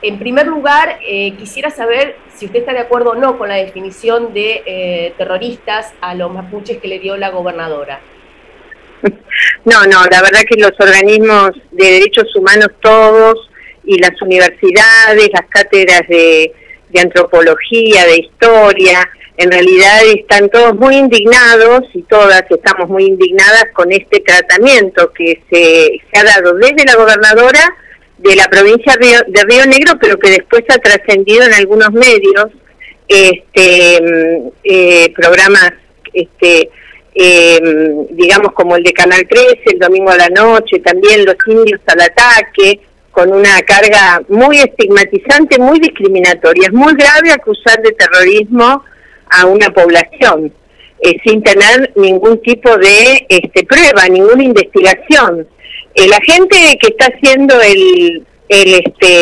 [SPEAKER 3] En primer lugar, quisiera saber si usted está de acuerdo o no con la definición de terroristas a los mapuches que le dio la gobernadora.
[SPEAKER 1] No, la verdad que los organismos de derechos humanos todos, y las universidades, las cátedras de antropología, de historia, en realidad están todos muy indignados, y todas estamos muy indignadas con este tratamiento que se ha dado desde la gobernadora de la provincia de Río Negro, pero que después ha trascendido en algunos medios, programas, digamos como el de Canal 13, el domingo a la noche, también Los Indios al Ataque, con una carga muy estigmatizante, muy discriminatoria. Es muy grave acusar de terrorismo a una población sin tener ningún tipo de prueba, ninguna investigación. La gente que está haciendo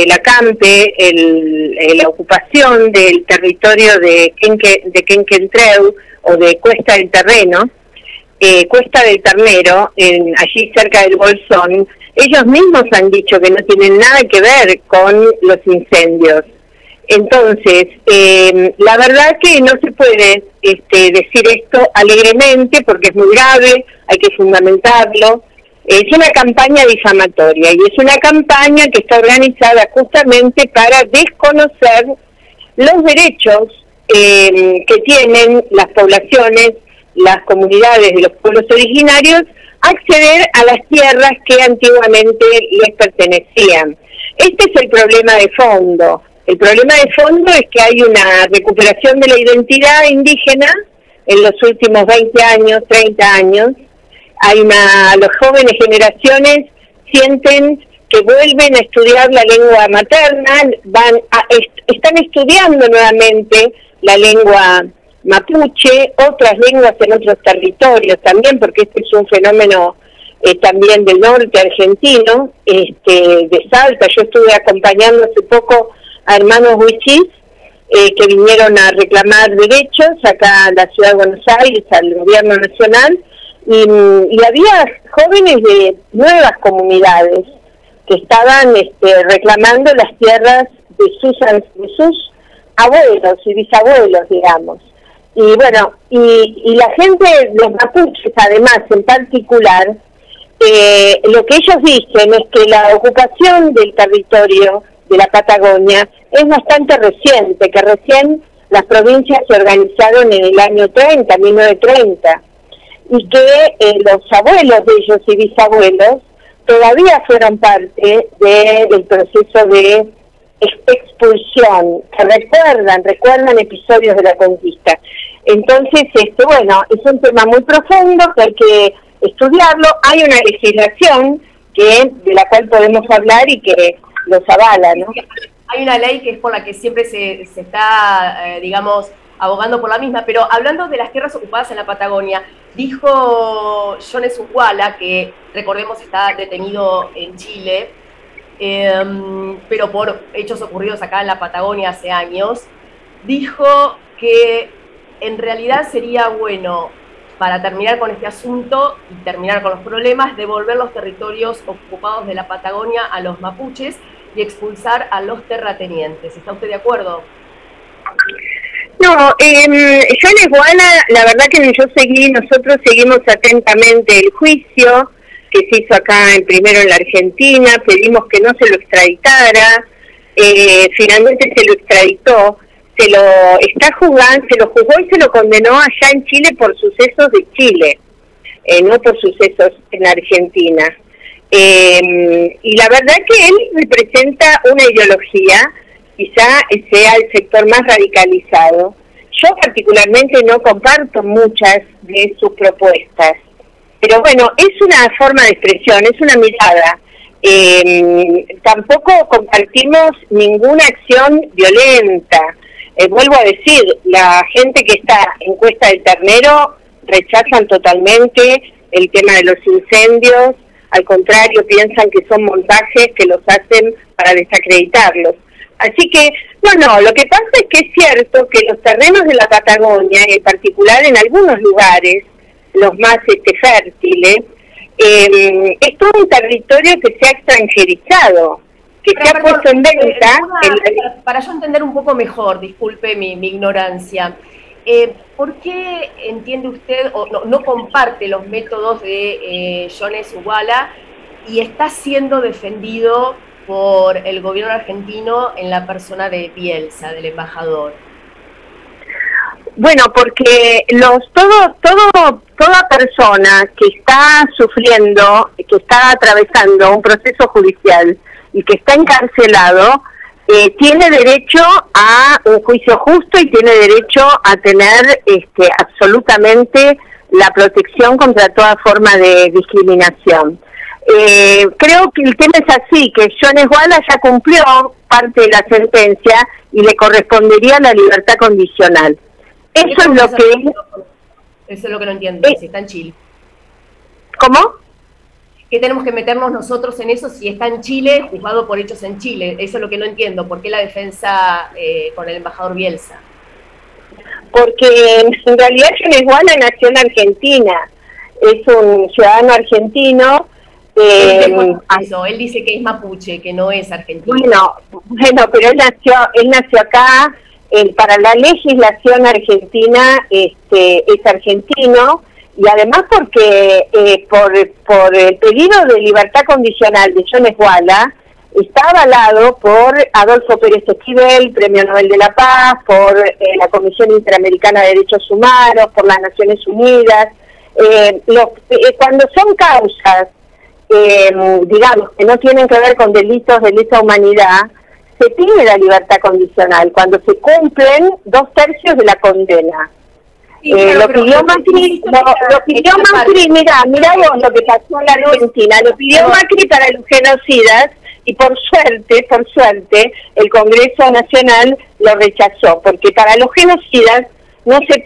[SPEAKER 1] la campe, la ocupación del territorio de Quenquentreu o de Cuesta del Ternero, allí cerca del Bolsón, ellos mismos han dicho que no tienen nada que ver con los incendios. Entonces, la verdad que no se puede decir esto alegremente, porque es muy grave, hay que fundamentarlo. Es una campaña difamatoria, y es una campaña que está organizada justamente para desconocer los derechos que tienen las poblaciones, las comunidades de los pueblos originarios, acceder a las tierras que antiguamente les pertenecían. Este es el problema de fondo. El problema de fondo es que hay una recuperación de la identidad indígena en los últimos 20 años, 30 años. Las jóvenes generaciones sienten que vuelven a estudiar la lengua materna, están estudiando nuevamente la lengua mapuche, otras lenguas en otros territorios también, porque este es un fenómeno también del norte argentino, de Salta. Yo estuve acompañando hace poco a hermanos huichís que vinieron a reclamar derechos acá a la ciudad de Buenos Aires, al gobierno nacional, y había jóvenes de nuevas comunidades que estaban reclamando las tierras de sus abuelos y bisabuelos, digamos. Y bueno, y la gente, los mapuches además en particular, lo que ellos dicen es que la ocupación del territorio de la Patagonia es bastante reciente, que recién las provincias se organizaron en el año 30, 1930, y que los abuelos de ellos y bisabuelos todavía fueron parte del proceso de expulsión, que recuerdan episodios de la conquista. Entonces, bueno, es un tema muy profundo que hay que estudiarlo. Hay una legislación de la cual podemos hablar y que los avala, ¿no?
[SPEAKER 3] Hay una ley que es por la que siempre se está, digamos, abogando por la misma, pero hablando de las tierras ocupadas en la Patagonia, dijo Jones Uguala, que recordemos está detenido en Chile, pero por hechos ocurridos acá en la Patagonia hace años, dijo que en realidad sería bueno, para terminar con este asunto y terminar con los problemas, devolver los territorios ocupados de la Patagonia a los mapuches y expulsar a los terratenientes. ¿Está usted de acuerdo?
[SPEAKER 1] No, Jones Uguala, la verdad que nosotros seguimos atentamente el juicio que se hizo acá primero en la Argentina, pedimos que no se lo extraditara, finalmente se lo extraditó, se lo juzgó y se lo condenó allá en Chile por sucesos de Chile, no por sucesos en Argentina. Y la verdad que él representa una ideología, quizá sea el sector más radicalizado. Yo particularmente no comparto muchas de sus propuestas, pero bueno, es una forma de expresión, es una mirada. Tampoco compartimos ninguna acción violenta. Vuelvo a decir, la gente que está en Cuesta del Ternero rechazan totalmente el tema de los incendios, al contrario, piensan que son montajes que los hacen para desacreditarlos. Así que, no, lo que pasa es que es cierto que los terrenos de la Patagonia, en particular en algunos lugares, los más fértiles, es todo un territorio que se ha extranjerizado, que se ha puesto en venta.
[SPEAKER 3] Para yo entender un poco mejor, disculpe mi ignorancia, ¿por qué entiende usted o no comparte los métodos de Jones Uguala y está siendo defendido por el gobierno argentino en la persona de Bielsa, del embajador?
[SPEAKER 1] Bueno, porque toda persona que está sufriendo, que está atravesando un proceso judicial y que está encarcelado, tiene derecho a un juicio justo y tiene derecho a tener absolutamente la protección contra toda forma de discriminación. Creo que el tema es así, que Jones Uguala ya cumplió parte de la sentencia y le correspondería la libertad condicional. Eso es lo que no entiendo, si está en Chile. ¿Cómo? ¿Qué tenemos que meternos nosotros en eso si está en Chile, juzgado por hechos en Chile? Eso es lo que no entiendo. ¿Por qué la defensa con el embajador Bielsa? Porque en realidad Jones Uguala nació en Argentina. Es un ciudadano argentino. Él dice que es mapuche, que no es argentino. Bueno, pero él nació acá. Para la legislación argentina es argentino, y además porque por el pedido de libertad condicional de Jones Uguala está avalado por Adolfo Pérez Esquivel, Premio Nobel de la Paz, por la Comisión Interamericana de Derechos Humanos, por las Naciones Unidas. Cuando son causas, digamos, que no tienen que ver con delitos de lesa humanidad, se pide la libertad condicional cuando se cumplen 2/3 de la condena. Sí, lo pidió Macri, mirá vos lo que pasó en la Argentina, lo pidió Macri para los genocidas y por suerte, el Congreso Nacional lo rechazó, porque para los genocidas no se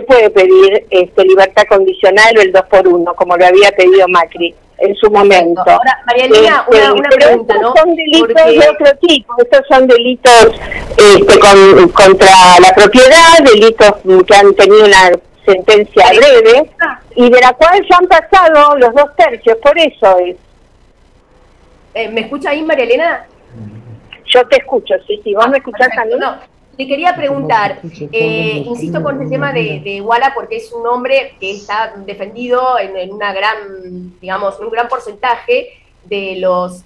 [SPEAKER 1] puede pedir libertad condicional o el 2x1, como lo había pedido Macri en su momento. Ahora, María Elena, una pregunta, ¿no? Son delitos de otro tipo, estos son delitos contra la propiedad, delitos que han tenido una sentencia breve, y de la cual ya han pasado los 2/3, por eso es. ¿Me escucha ahí, María Elena? Yo te escucho, sí, vos me escuchás a mí. No. Le quería preguntar, insisto con el tema de Uguala porque es un hombre que está defendido en una gran, digamos, un gran porcentaje de los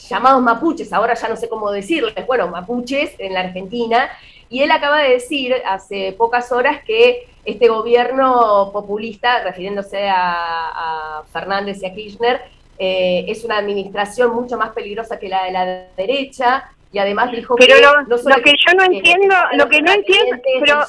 [SPEAKER 1] llamados mapuches, ahora ya no sé cómo decirles, bueno, mapuches en la Argentina, y él acaba de decir hace pocas horas que este gobierno populista, refiriéndose a Fernández y a Kirchner, es una administración mucho más peligrosa que la de la derecha,
[SPEAKER 3] y además dijo
[SPEAKER 1] pero
[SPEAKER 3] que
[SPEAKER 1] lo que yo no entiendo, pero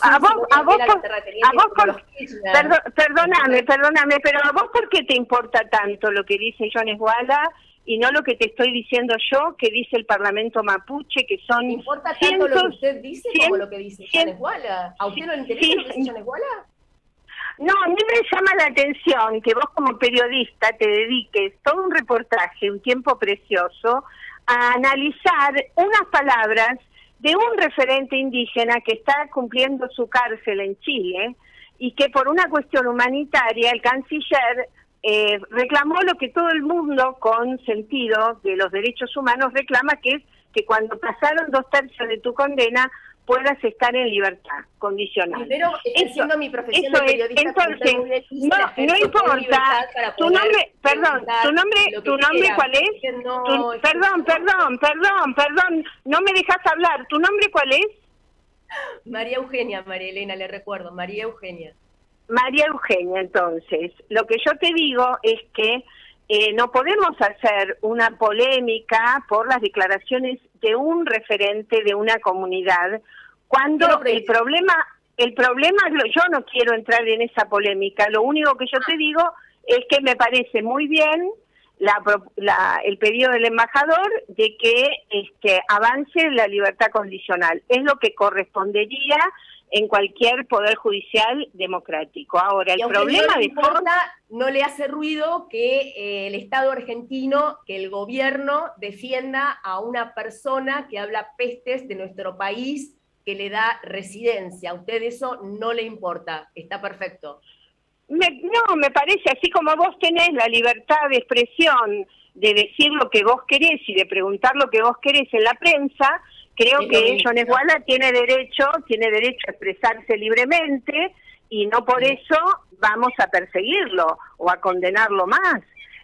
[SPEAKER 1] perdóname, pero a vos ¿por qué te importa tanto lo que dice John Esguala y no lo que te estoy diciendo yo, que dice el Parlamento Mapuche, que son...
[SPEAKER 3] ¿Me importa tanto lo que usted dice como lo que dice John Esguala? ¿A usted no le interesa lo que dice John Esguala?
[SPEAKER 1] No, a mí me llama la atención que vos como periodista te dediques todo un reportaje, un tiempo precioso, a analizar unas palabras de un referente indígena que está cumpliendo su cárcel en Chile y que por una cuestión humanitaria el canciller reclamó lo que todo el mundo con sentido de los derechos humanos reclama, que es que cuando pasaron 2/3 de tu condena puedas estar en libertad condicional.
[SPEAKER 3] Primero, ejerciendo mi profesión de periodista.
[SPEAKER 1] Entonces, no importa, tu nombre, perdón, tu nombre ¿cuál es? Perdón, no me dejas hablar, ¿tu nombre cuál es?
[SPEAKER 3] María Eugenia, María Elena, le recuerdo, María Eugenia.
[SPEAKER 1] María Eugenia, entonces, lo que yo te digo es que no podemos hacer una polémica por las declaraciones de un referente de una comunidad, cuando el problema, yo no quiero entrar en esa polémica, lo único que yo te digo es que me parece muy bien el pedido del embajador de que avance la libertad condicional, es lo que correspondería en cualquier poder judicial democrático. Ahora, el problema de
[SPEAKER 3] no le hace ruido que el Estado argentino, que el gobierno defienda a una persona que habla pestes de nuestro país, que le da residencia. A usted eso no le importa, está perfecto.
[SPEAKER 1] No, me parece, así como vos tenés la libertad de expresión, de decir lo que vos querés y de preguntar lo que vos querés en la prensa, creo que John Esguala tiene derecho a expresarse libremente y no por eso vamos a perseguirlo o a condenarlo más.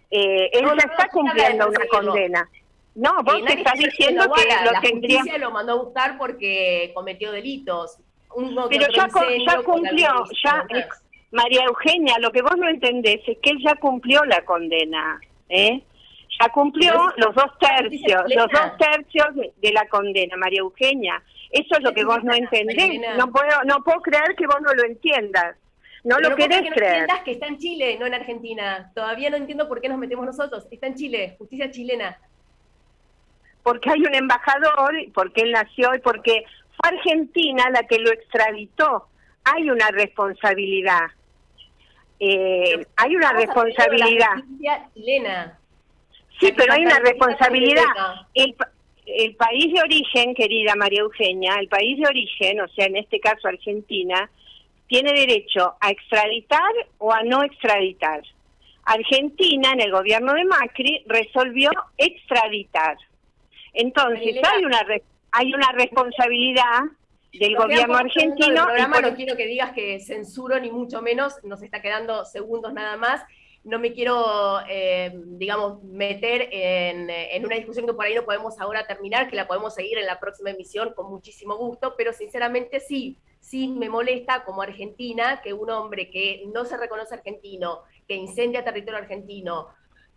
[SPEAKER 1] Él ya está cumpliendo una condena. No, vos te estás diciendo que lo tendría...
[SPEAKER 3] La justicia lo mandó a buscar porque cometió delitos.
[SPEAKER 1] Pero ya cumplió, María Eugenia, lo que vos no entendés es que él ya cumplió la condena, ya cumplió los 2/3 de la condena, María Eugenia. Eso es lo que vos no entendés. No puedo creer que vos no lo entiendas. No lo querés creer. No entiendas
[SPEAKER 3] que está en Chile, no en Argentina. Todavía no entiendo por qué nos metemos nosotros. Está en Chile, justicia chilena.
[SPEAKER 1] Porque hay un embajador, porque él nació y porque fue Argentina la que lo extraditó. Hay una responsabilidad. Hay una responsabilidad.
[SPEAKER 3] Justicia chilena.
[SPEAKER 1] Sí, pero hay una responsabilidad. El país de origen, querida María Eugenia, el país de origen, o sea, en este caso Argentina, tiene derecho a extraditar o a no extraditar. Argentina, en el gobierno de Macri, resolvió extraditar. Entonces, hay una responsabilidad del gobierno argentino.
[SPEAKER 3] No quiero que digas que censuro, ni mucho menos, nos está quedando segundos nada más. No me quiero, digamos, meter en una discusión que por ahí no podemos ahora terminar, que la podemos seguir en la próxima emisión con muchísimo gusto, pero sinceramente sí me molesta como argentina que un hombre que no se reconoce argentino, que incendia territorio argentino,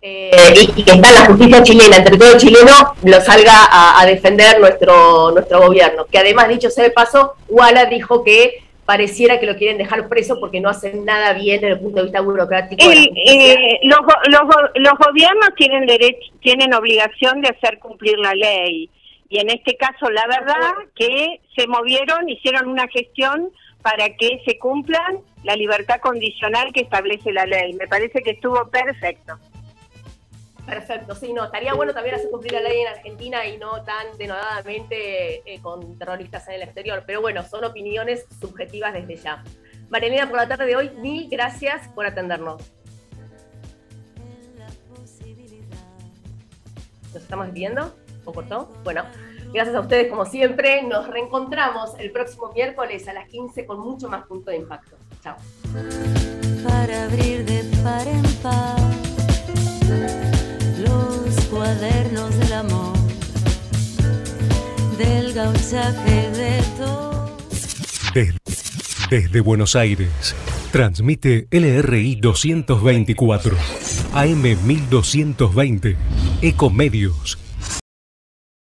[SPEAKER 3] y que está en la justicia chilena, en territorio chileno, lo salga a defender nuestro gobierno. Que además, dicho sea de paso, Esguala dijo que pareciera que lo quieren dejar preso porque no hacen nada bien desde el punto de vista burocrático.
[SPEAKER 1] Los gobiernos tienen obligación de hacer cumplir la ley, y en este caso la verdad que se movieron, hicieron una gestión para que se cumplan la libertad condicional que establece la ley. Me parece que estuvo perfecto.
[SPEAKER 3] Perfecto, sí, no, estaría bueno también hacer cumplir la ley en Argentina y no tan denodadamente con terroristas en el exterior, pero bueno, son opiniones subjetivas desde ya. María Elena, por la tarde de hoy, mil gracias por atendernos. ¿Nos estamos viendo? ¿O cortó? Bueno, gracias a ustedes como siempre, nos reencontramos el próximo miércoles a las 15 con mucho más punto de impacto. Chao.
[SPEAKER 2] Para abrir de par en par los cuadernos del amor, del gauchaje de todo.
[SPEAKER 11] Desde Buenos Aires, transmite LRI 224, AM 1220, Ecomedios.